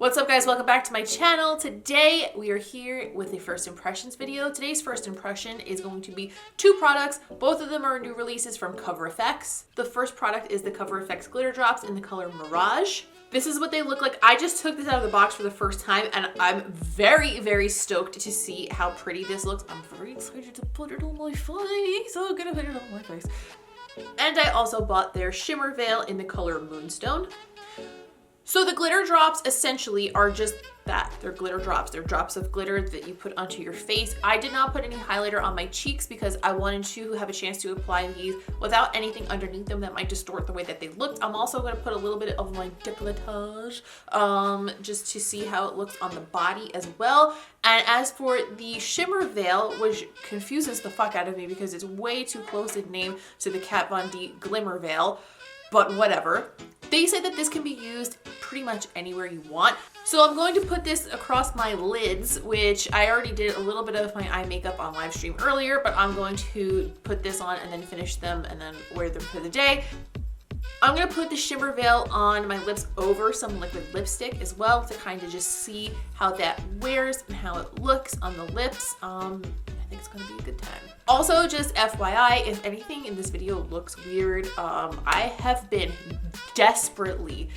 What's up guys, welcome back to my channel. Today we are here with a first impressions video. Today's first impression is going to be two products. Both of them are new releases from Cover FX. The first product is the Cover FX glitter drops in the color Mirage. This is what they look like. I just took this out of the box for the first time and I'm very stoked to see how pretty this looks. I'm very excited to put it on my face. So I'm gonna put it on my face. And I also bought their shimmer veil in the color Moonstone. So the glitter drops essentially are just that. They're glitter drops. They're drops of glitter that you put onto your face. I did not put any highlighter on my cheeks because I wanted to have a chance to apply these without anything underneath them that might distort the way that they looked. I'm also going to put a little bit of my décolletage just to see how it looks on the body as well. And as for the shimmer veil, which confuses the fuck out of me because it's way too close in name to the Kat Von D Glimmer Veil, but whatever. They say that this can be used pretty much anywhere you want. So I'm going to put this across my lids, which I already did a little bit of my eye makeup on live stream earlier, but I'm going to put this on and then finish them and then wear them for the day. I'm gonna put the shimmer veil on my lips over some liquid lipstick as well to kind of just see how that wears and how it looks on the lips. I think it's gonna be a good time. Also, just FYI, if anything in this video looks weird, I have been desperately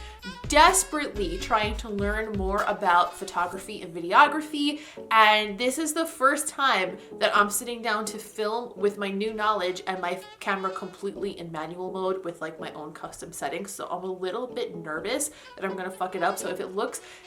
trying to learn more about photography and videography, and this is the first time that I'm sitting down to film with my new knowledge and my camera completely in manual mode with like my own custom settings. So I'm a little bit nervous that I'm gonna fuck it up. So if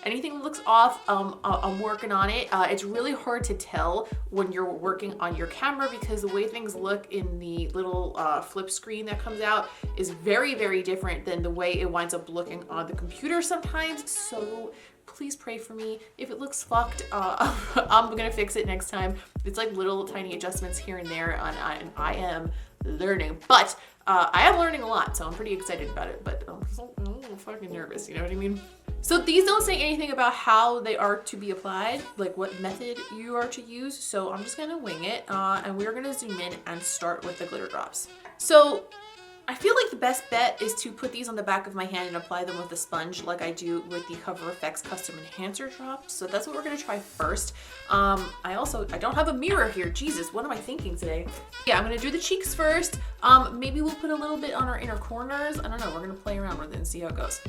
anything looks off, I'm working on it. It's really hard to tell when you're working on your camera because the way things look in the little flip screen that comes out is very different than the way it winds up looking on the computer sometimes. So please pray for me. If it looks fucked, I'm gonna fix it next time. It's like little tiny adjustments here and there, and I am learning, but I am learning a lot, so I'm pretty excited about it, but I'm so fucking nervous, you know what I mean? So these don't say anything about how they are to be applied, like what method you are to use, so I'm just gonna wing it, and we're gonna zoom in and start with the glitter drops. So I feel like the best bet is to put these on the back of my hand and apply them with a sponge like I do with the Cover FX Custom Enhancer drops. So that's what we're gonna try first. I don't have a mirror here. Jesus, what am I thinking today? Yeah, I'm gonna do the cheeks first. Maybe we'll put a little bit on our inner corners. I don't know, we're gonna play around with it and see how it goes.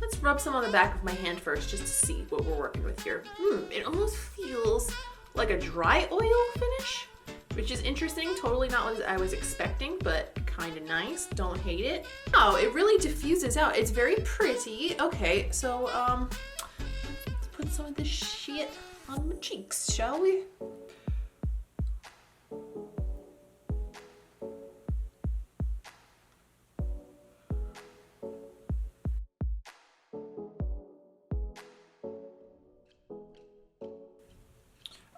Let's rub some on the back of my hand first just to see what we're working with here. It almost feels like a dry oil finish, which is interesting. Totally not what I was expecting, but kind of nice. Don't hate it. Oh, it really diffuses out. It's very pretty. Okay, so let's put some of this shit on my cheeks, shall we?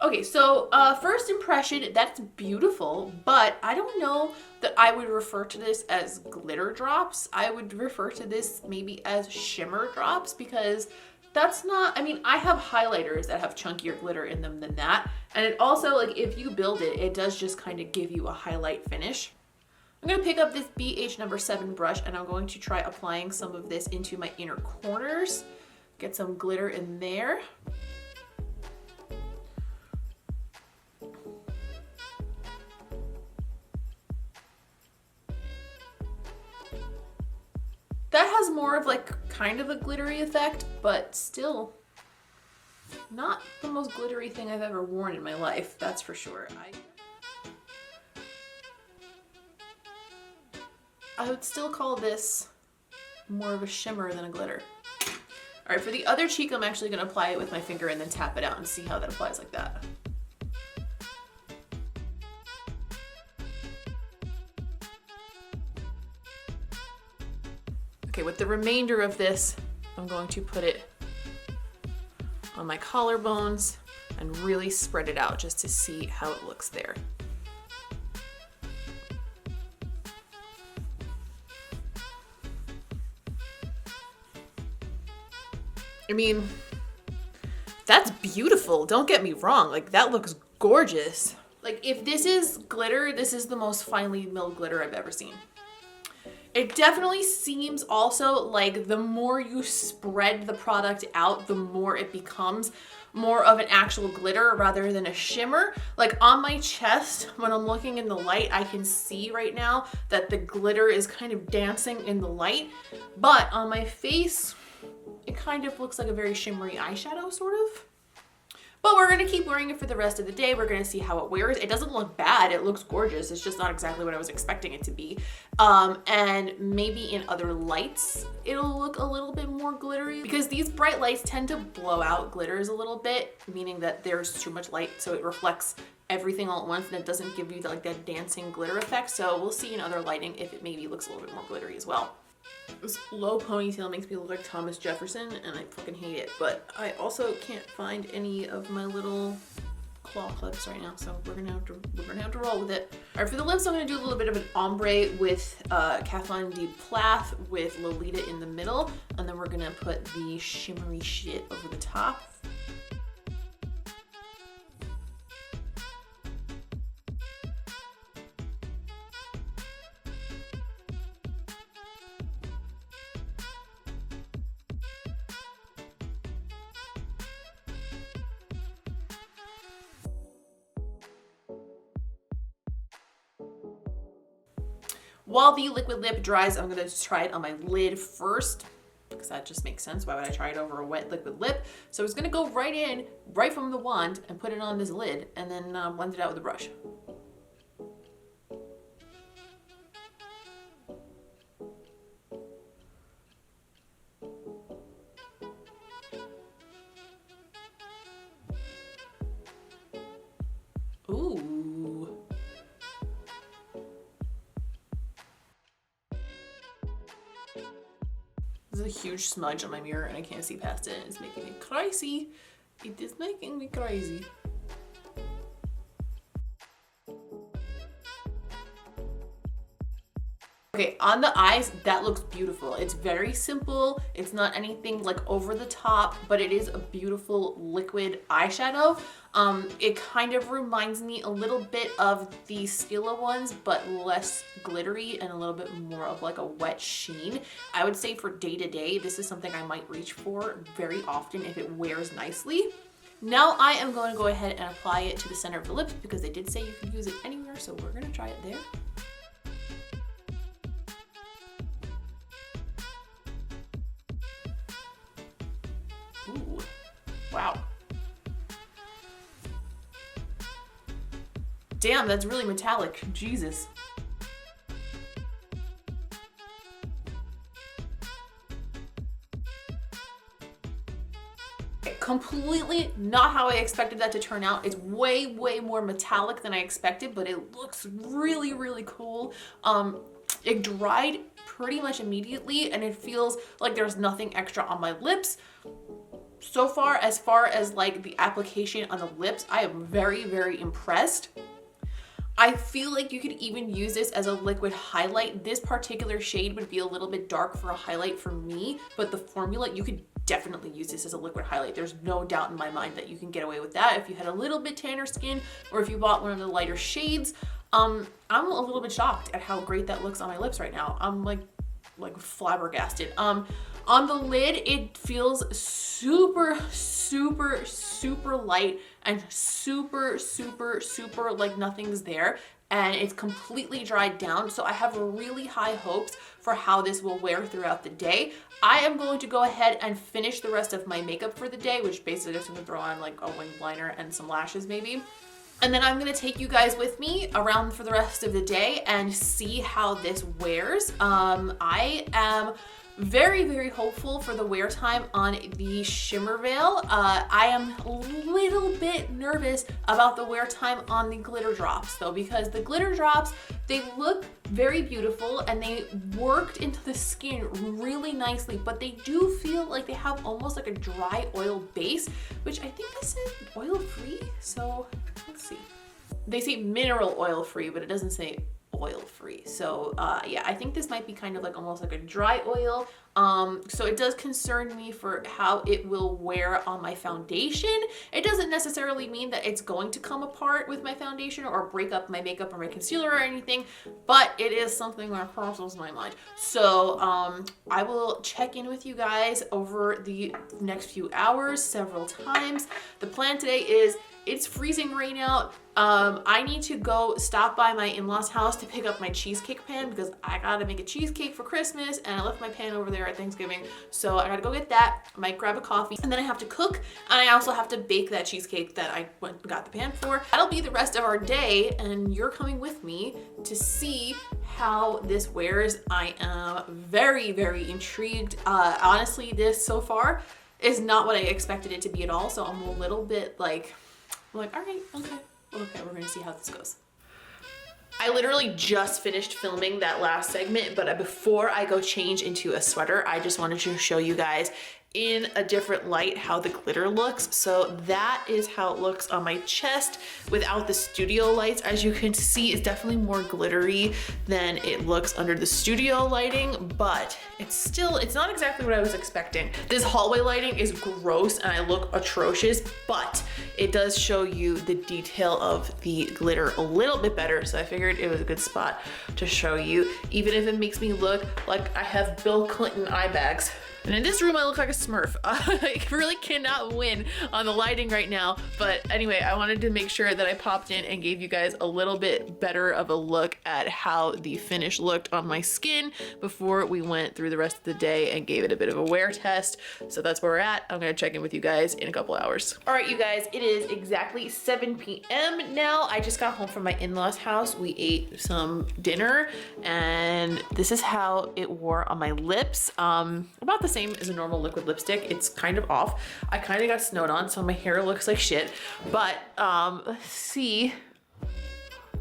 Okay, so first impression, that's beautiful, but I don't know that I would refer to this as glitter drops. I would refer to this maybe as shimmer drops because that's not, I mean, I have highlighters that have chunkier glitter in them than that. And it also, like, if you build it, it does just kind of give you a highlight finish. I'm gonna pick up this BH number 7 brush and I'm going to try applying some of this into my inner corners. Get some glitter in there. That has more of like kind of a glittery effect, but still not the most glittery thing I've ever worn in my life, that's for sure. I would still call this more of a shimmer than a glitter. All right, for the other cheek, I'm actually gonna apply it with my finger and then tap it out and see how that applies like that. Okay, with the remainder of this, I'm going to put it on my collarbones and really spread it out just to see how it looks there. I mean, that's beautiful. Don't get me wrong. Like, that looks gorgeous. Like, if this is glitter, this is the most finely milled glitter I've ever seen. It definitely seems also like the more you spread the product out, the more it becomes more of an actual glitter rather than a shimmer. Like on my chest, when I'm looking in the light, I can see right now that the glitter is kind of dancing in the light, but on my face, it kind of looks like a very shimmery eyeshadow, sort of. But we're gonna keep wearing it for the rest of the day. We're gonna see how it wears. It doesn't look bad, it looks gorgeous. It's just not exactly what I was expecting it to be. And maybe in other lights, it'll look a little bit more glittery because these bright lights tend to blow out glitters a little bit, meaning that there's too much light, so it reflects everything all at once and it doesn't give you like that dancing glitter effect. So we'll see in other lighting if it maybe looks a little bit more glittery as well. This low ponytail makes me look like Thomas Jefferson and I fucking hate it, but I also can't find any of my little claw clips right now, so we're gonna have to roll with it. All right, for the lips, I'm gonna do a little bit of an ombre with Kat Von D Plath with Lolita in the middle, and then we're gonna put the shimmery shit over the top. While the liquid lip dries, I'm gonna try it on my lid first because that just makes sense. Why would I try it over a wet liquid lip? So it's gonna go right in, right from the wand and put it on this lid and then blend it out with a brush. Ooh. This is a huge smudge on my mirror and I can't see past it and it's making me crazy. It is making me crazy. Okay, on the eyes, that looks beautiful. It's very simple. It's not anything like over the top, but it is a beautiful liquid eyeshadow. It kind of reminds me a little bit of the Stila ones, but less glittery and a little bit more of like a wet sheen. I would say for day to day, this is something I might reach for very often if it wears nicely. Now I am going to go ahead and apply it to the center of the lips because they did say you could use it anywhere, so we're gonna try it there. Ooh, wow. Damn, that's really metallic. Jesus. Completely not how I expected that to turn out. It's way, way more metallic than I expected, but it looks really, really cool. It dried pretty much immediately and it feels like there's nothing extra on my lips. So far as like the application on the lips, I am very, very impressed. I feel like you could even use this as a liquid highlight. This particular shade would be a little bit dark for a highlight for me, but the formula, you could definitely use this as a liquid highlight. There's no doubt in my mind that you can get away with that if you had a little bit tanner skin or if you bought one of the lighter shades. I'm a little bit shocked at how great that looks on my lips right now. I'm like flabbergasted. On the lid, it feels super, super, super light and super, super, super like nothing's there. And it's completely dried down. So I have really high hopes for how this will wear throughout the day. I am going to go ahead and finish the rest of my makeup for the day, which basically just gonna throw on like a wing liner and some lashes maybe. And then I'm gonna take you guys with me around for the rest of the day and see how this wears. I am very, very hopeful for the wear time on the Shimmer Veil. I am a little bit nervous about the wear time on the glitter drops though, because the glitter drops, they look very beautiful and they worked into the skin really nicely, but they do feel like they have almost like a dry oil base, which I think this is oil free. So let's see. They say mineral oil free, but it doesn't say oil free. So yeah, I think this might be kind of like almost like a dry oil. So it does concern me for how it will wear on my foundation. It doesn't necessarily mean that it's going to come apart with my foundation or break up my makeup or my concealer or anything, but it is something that crosses my mind. So I will check in with you guys over the next few hours several times. The plan today is, it's freezing rain out. I need to go stop by my in-laws house to pick up my cheesecake pan because I gotta make a cheesecake for Christmas, and I left my pan over there at Thanksgiving. So I gotta go get that. I might grab a coffee, and then I have to cook, and I also have to bake that cheesecake that I went and got the pan for. That'll be the rest of our day, and you're coming with me to see how this wears. I am very, very intrigued. Honestly, this so far is not what I expected it to be at all. So I'm a little bit like, all right, okay, we're gonna see how this goes. I literally just finished filming that last segment, but before I go change into a sweater, I just wanted to show you guys in a different light how the glitter looks. So that is how it looks on my chest without the studio lights. As you can see, it's definitely more glittery than it looks under the studio lighting, but it's not exactly what I was expecting. This hallway lighting is gross and I look atrocious, but it does show you the detail of the glitter a little bit better. So I figured it was a good spot to show you, even if it makes me look like I have Bill Clinton eye bags. And in this room, I look like a Smurf. I really cannot win on the lighting right now. But anyway, I wanted to make sure that I popped in and gave you guys a little bit better of a look at how the finish looked on my skin before we went through the rest of the day and gave it a bit of a wear test. So that's where we're at. I'm gonna check in with you guys in a couple hours. All right, you guys, it is exactly 7 p.m. now. I just got home from my in-laws house. We ate some dinner and this is how it wore on my lips. About the same as a normal liquid lipstick. It's kind of off. I kind of got snowed on, so my hair looks like shit. But let's see,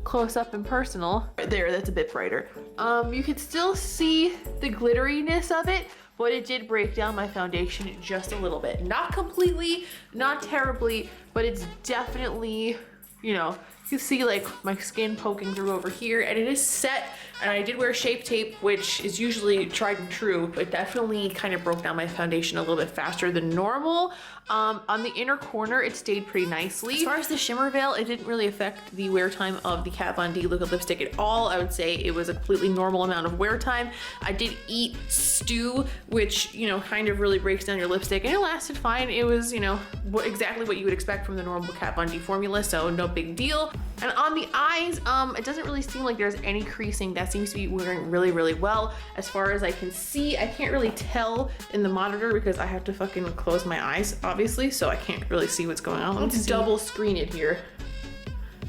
close up and personal. There, that's a bit brighter. You can still see the glitteriness of it, but it did break down my foundation just a little bit. Not completely, not terribly, but it's definitely, you know, you can see like my skin poking through over here, and it is set. And I did wear shape tape, which is usually tried and true, but definitely kind of broke down my foundation a little bit faster than normal. On the inner corner, it stayed pretty nicely. As far as the shimmer veil, it didn't really affect the wear time of the Kat Von D liquid lipstick at all. I would say it was a completely normal amount of wear time. I did eat stew, which, you know, kind of really breaks down your lipstick, and it lasted fine. It was, you know, exactly what you would expect from the normal Kat Von D formula, so no big deal. And on the eyes, it doesn't really seem like there's any creasing. That seems to be wearing really, really well. As far as I can see, I can't really tell in the monitor because I have to fucking close my eyes, obviously, so I can't really see what's going on. Let's double screen it here.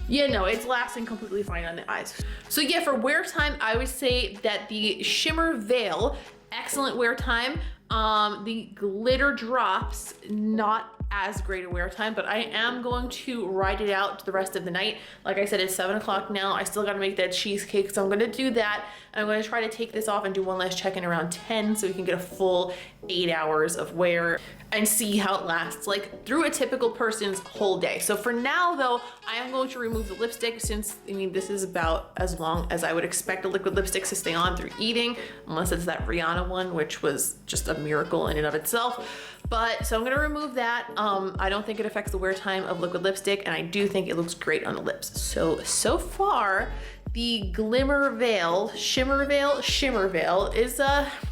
Yeah, no, it's lasting completely fine on the eyes. So yeah, for wear time, I would say that the shimmer veil, excellent wear time. The glitter drops, not as great a wear time, but I am going to ride it out the rest of the night. Like I said, it's 7 o'clock now. I still gotta make that cheesecake, so I'm gonna do that. I'm gonna try to take this off and do one last check-in around 10 so we can get a full 8 hours of wear and see how it lasts, like through a typical person's whole day. So for now though, I am going to remove the lipstick since, I mean, this is about as long as I would expect a liquid lipstick to stay on through eating, unless it's that Rihanna one, which was just a miracle in and of itself. But so I'm gonna remove that. I don't think it affects the wear time of liquid lipstick, and I do think it looks great on the lips. So far, the shimmer veil is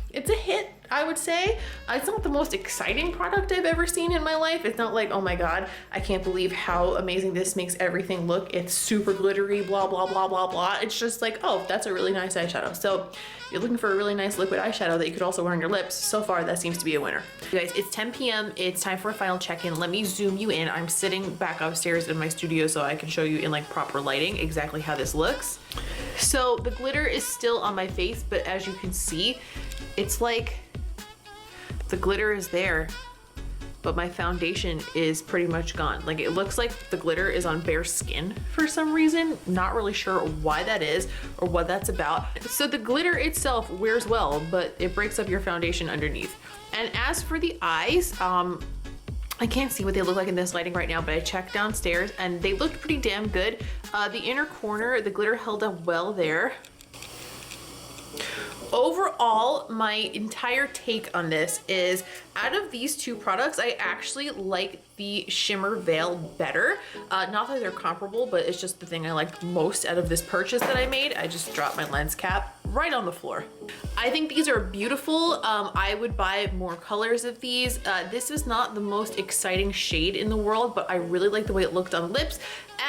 it's a hit, I would say. It's not the most exciting product I've ever seen in my life. It's not like, oh my God, I can't believe how amazing this makes everything look. It's super glittery, blah, blah, blah, blah, blah. It's just like, oh, that's a really nice eyeshadow. So you're looking for a really nice liquid eyeshadow that you could also wear on your lips. So far, that seems to be a winner. You guys, it's 10 p.m. It's time for a final check-in. Let me zoom you in. I'm sitting back upstairs in my studio so I can show you in like proper lighting exactly how this looks. So the glitter is still on my face, but as you can see, it's like the glitter is there, but my foundation is pretty much gone. Like it looks like the glitter is on bare skin for some reason. Not really sure why that is or what that's about. So the glitter itself wears well, but it breaks up your foundation underneath. And as for the eyes, I can't see what they look like in this lighting right now, but I checked downstairs and they looked pretty damn good. The inner corner, the glitter held up well there. Overall, my entire take on this is, out of these two products, I actually like the Shimmer Veil better. Not that they're comparable, but it's just the thing I liked most out of this purchase that I made. I just dropped my lens cap right on the floor. I think these are beautiful. I would buy more colors of these. This is not the most exciting shade in the world, but I really like the way it looked on lips.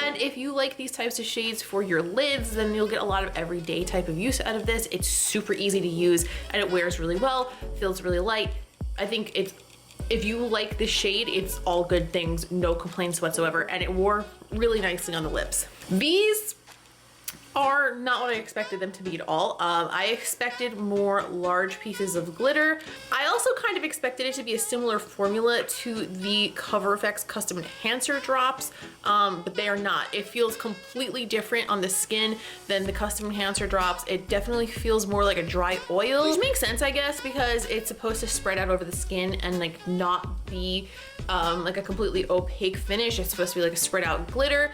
And if you like these types of shades for your lids, then you'll get a lot of everyday type of use out of this. It's super easy to use and it wears really well, feels really light. I think if you like this shade, it's all good things, no complaints whatsoever, and it wore really nicely on the lips. These are not what I expected them to be at all. I expected more large pieces of glitter. I also kind of expected it to be a similar formula to the Cover FX Custom Enhancer drops, but they are not. It feels completely different on the skin than the Custom Enhancer drops. It definitely feels more like a dry oil, which makes sense, I guess, because it's supposed to spread out over the skin and like not be like a completely opaque finish. It's supposed to be like a spread out glitter.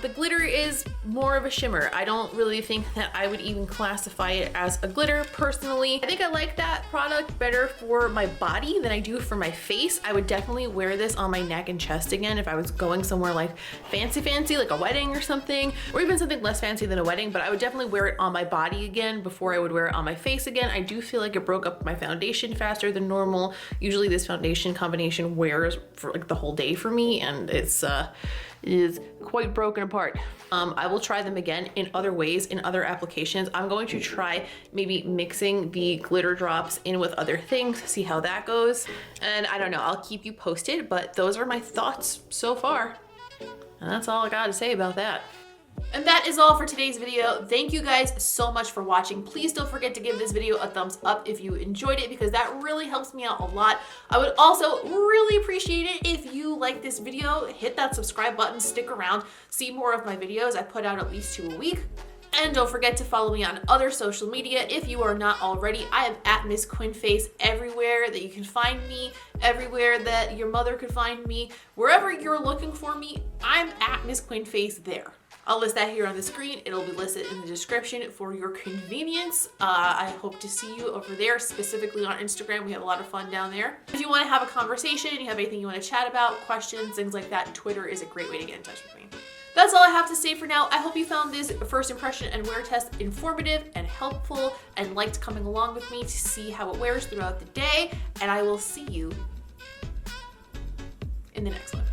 The glitter is more of a shimmer. I don't really think that I would even classify it as a glitter personally. I think I like that product better for my body than I do for my face. I would definitely wear this on my neck and chest again if I was going somewhere like fancy, like a wedding or something, or even something less fancy than a wedding, but I would definitely wear it on my body again before I would wear it on my face again. I do feel like it broke up my foundation faster than normal. Usually this foundation combination wears for like the whole day for me, and it is quite broken apart. I will try them again in other ways, in other applications. I'm going to try maybe mixing the glitter drops in with other things, see how that goes. And I don't know, I'll keep you posted, but those are my thoughts so far. And that's all I gotta say about that. And that is all for today's video. Thank you guys so much for watching. Please don't forget to give this video a thumbs up if you enjoyed it, because that really helps me out a lot. I would also really appreciate it if you like this video. Hit that subscribe button, stick around, see more of my videos. I put out at least 2 a week. And don't forget to follow me on other social media if you are not already. I am at Miss Quinface everywhere that you can find me, everywhere that your mother could find me. Wherever you're looking for me, I'm at Miss Quinface there. I'll list that here on the screen. It'll be listed in the description for your convenience. I hope to see you over there, specifically on Instagram. We have a lot of fun down there. If you want to have a conversation, you have anything you want to chat about, questions, things like that, Twitter is a great way to get in touch with me. That's all I have to say for now. I hope you found this first impression and wear test informative and helpful and liked coming along with me to see how it wears throughout the day. And I will see you in the next one.